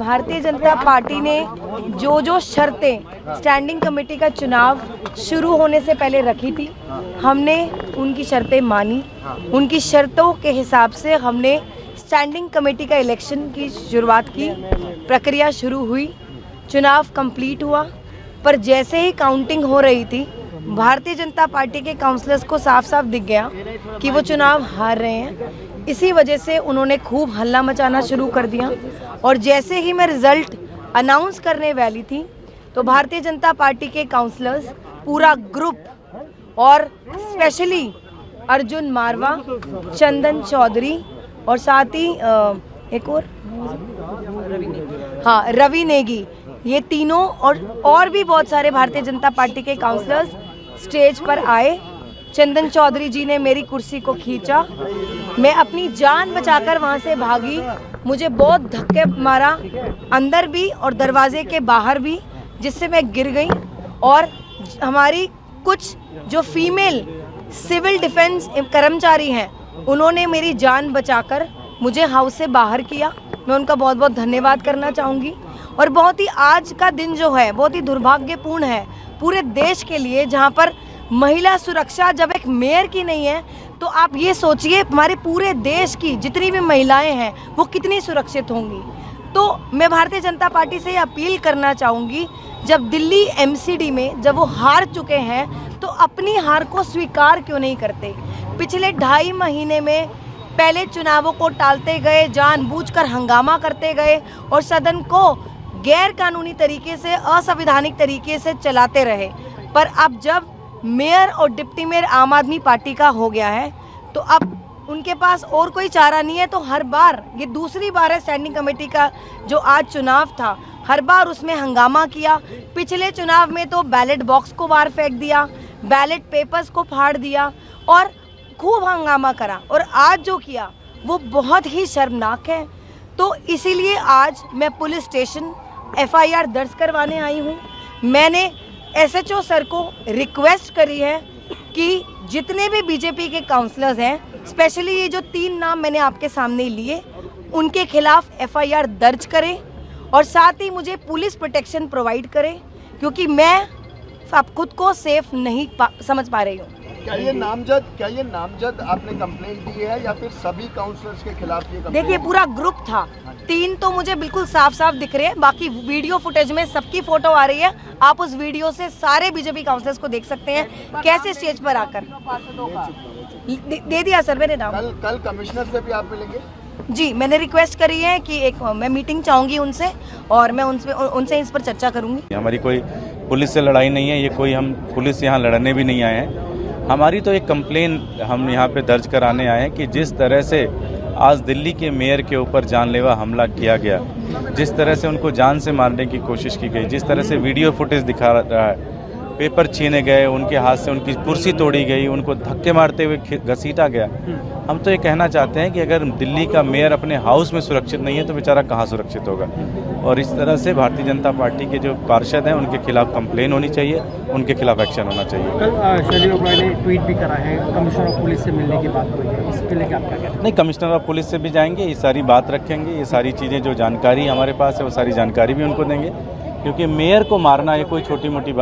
Bharatiya Janata party ने जो शर्तें स्टैंडिंग कमेटी का चुनाव शुरू होने से पहले रखी थी, हमने उनकी शर्तें मानी। उनकी शर्तों के हिसाब से हमने स्टैंडिंग कमेटी का इलेक्शन की शुरुआत की, प्रक्रिया शुरू हुई, चुनाव कंप्लीट हुआ। पर जैसे ही काउंटिंग हो रही थी, भारतीय जनता पार्टी के काउंसलर्स को साफ साफ दिख गया कि वो चुनाव हार रहे हैं। इसी वजह से उन्होंने खूब हल्ला मचाना शुरू कर दिया। और जैसे ही मैं रिजल्ट अनाउंस करने वाली थी, तो भारतीय जनता पार्टी के काउंसलर्स, पूरा ग्रुप और स्पेशली अर्जुन मारवा, चंदन चौधरी और साथ ही एक और रवि नेगी, ये तीनों और भी बहुत सारे भारतीय जनता पार्टी के काउंसलर्स स्टेज पर आए। चंदन चौधरी जी ने मेरी कुर्सी को खींचा, मैं अपनी जान बचाकर वहां से भागी। मुझे बहुत धक्के मारा, अंदर भी और दरवाजे के बाहर भी, जिससे मैं गिर गई। और हमारी कुछ जो फीमेल सिविल डिफेंस कर्मचारी हैं, उन्होंने मेरी जान बचाकर मुझे हाउस से बाहर किया। मैं उनका बहुत बहुत धन्यवाद करना चाहूँगी। और बहुत ही आज का दिन जो है बहुत ही दुर्भाग्यपूर्ण है पूरे देश के लिए, जहाँ पर महिला सुरक्षा जब एक मेयर की नहीं है, तो आप ये सोचिए हमारे पूरे देश की जितनी भी महिलाएं हैं वो कितनी सुरक्षित होंगी। तो मैं भारतीय जनता पार्टी से ये अपील करना चाहूँगी, जब दिल्ली एमसीडी में जब वो हार चुके हैं, तो अपनी हार को स्वीकार क्यों नहीं करते। पिछले 2.5 महीने में पहले चुनावों को टालते गए, जानबूझकर हंगामा करते गए और सदन को गैर कानूनी तरीके से, असंवैधानिक तरीके से चलाते रहे। पर अब जब मेयर और डिप्टी मेयर आम आदमी पार्टी का हो गया है, तो अब उनके पास और कोई चारा नहीं है। तो हर बार, ये दूसरी बार है स्टैंडिंग कमेटी का जो आज चुनाव था, हर बार उसमें हंगामा किया। पिछले चुनाव में तो बैलेट बॉक्स को बाहर फेंक दिया, बैलेट पेपर्स को फाड़ दिया और खूब हंगामा करा। और आज जो किया वो बहुत ही शर्मनाक है। तो इसीलिए आज मैं पुलिस स्टेशन FIR दर्ज करवाने आई हूँ। मैंने SHO सर को रिक्वेस्ट करी है कि जितने भी बीजेपी के काउंसलर्स हैं, स्पेशली ये जो 3 नाम मैंने आपके सामने लिए, उनके खिलाफ FIR दर्ज करें और साथ ही मुझे पुलिस प्रोटेक्शन प्रोवाइड करें, क्योंकि मैं अब खुद को सेफ नहीं समझ पा रही हूँ। क्या ये नामजद आपने कंप्लेंट दी है या फिर सभी काउंसलर्स के खिलाफ ये कंप्लेंट? देखिए, पूरा ग्रुप था, 3 तो मुझे बिल्कुल साफ साफ दिख रहे हैं, बाकी वीडियो फुटेज में सबकी फोटो आ रही है। आप उस वीडियो से सारे बीजेपी काउंसलर्स को देख सकते हैं कैसे स्टेज पर आकर दे दिया सर मैंने नाम। कल कमिश्नर से भी आप मिलेंगे? जी, मैंने रिक्वेस्ट करी है कि मैं मीटिंग चाहूँगी उनसे और मैं उनसे इस पर चर्चा करूँगी। हमारी कोई पुलिस से लड़ाई नहीं है, ये कोई हम पुलिस यहाँ लड़ने भी नहीं आए हैं। हमारी तो एक कंप्लेन हम यहाँ पे दर्ज कराने आए हैं कि जिस तरह से आज दिल्ली के मेयर के ऊपर जानलेवा हमला किया गया, जिस तरह से उनको जान से मारने की कोशिश की गई, जिस तरह से वीडियो फुटेज दिखा रहा है, पेपर छीने गए, उनके हाथ से उनकी कुर्सी तोड़ी गई, उनको धक्के मारते हुए घसीटा गया। हम तो ये कहना चाहते हैं कि अगर दिल्ली का मेयर अपने हाउस में सुरक्षित नहीं है तो बेचारा कहाँ सुरक्षित होगा। और इस तरह से भारतीय जनता पार्टी के जो पार्षद हैं उनके खिलाफ कंप्लेन होनी चाहिए, उनके खिलाफ एक्शन होना चाहिए। कल शैली ओबराय ने ट्वीट भी करा है, कमिश्नर ऑफ पुलिस से मिलने की बात हुई है, इसके लिए क्या कहते हैं? नहीं, कमिश्नर ऑफ पुलिस से भी जाएंगे, ये सारी बात रखेंगे, ये सारी चीज़ें जो जानकारी हमारे पास है वो सारी जानकारी भी उनको देंगे, क्योंकि मेयर को मारना ये कोई छोटी मोटी बात